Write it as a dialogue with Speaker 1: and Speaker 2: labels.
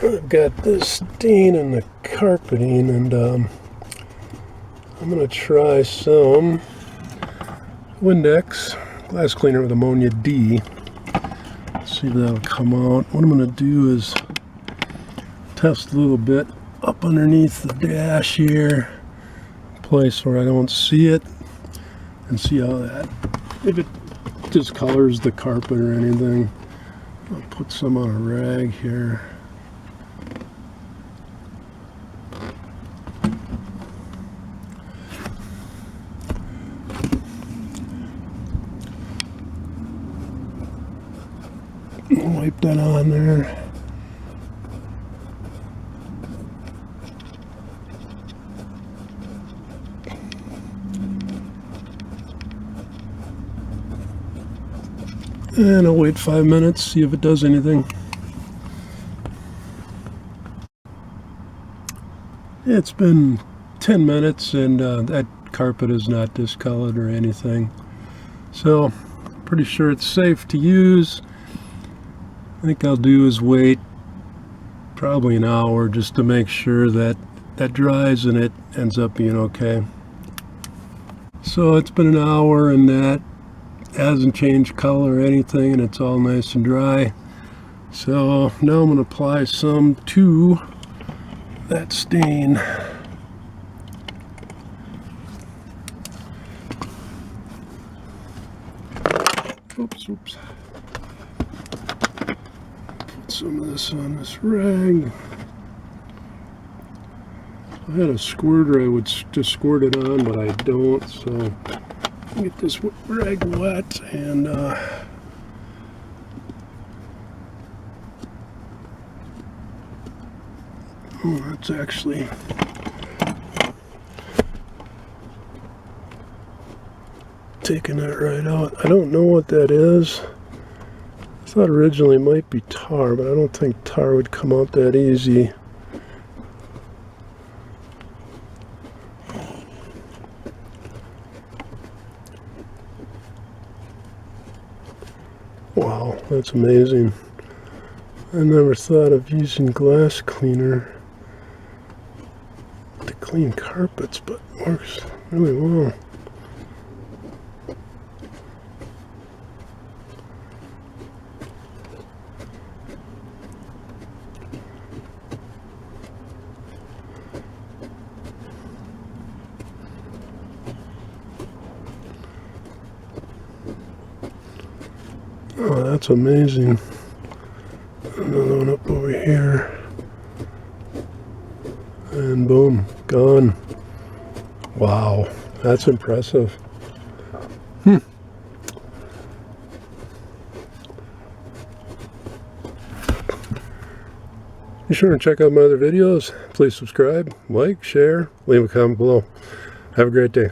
Speaker 1: I've got this stain in the carpeting, and I'm going to try some Windex glass cleaner with ammonia D. See if that'll come out. What I'm going to do is test a little bit up underneath the dash here, place where I don't see it, and see how that, if it discolors the carpet or anything. I'll put some on a rag here. Wipe that on there. And I'll wait 5 minutes, see if it does anything. It's been 10 minutes and that carpet is not discolored or anything. So, pretty sure it's safe to use. I think I'll do is wait probably an hour just to make sure that that dries and it ends up being okay. So it's been an hour and that hasn't changed color or anything, and it's all nice and dry. So now I'm going to apply some to that stain. Oops. Put some of this on this rag. If I had a squirter, I would just squirt it on, but I don't, so get this rag wet and oh, that's actually taking that right out. I don't know what that is. I thought originally it might be tar, but I don't think tar would come out that easy. Wow, that's amazing. I never thought of using glass cleaner to clean carpets, but it works really well. Oh, that's amazing. Another one up over here. And boom, gone. Wow, that's impressive. Be sure to check out my other videos. Please subscribe, like, share, leave a comment below. Have a great day.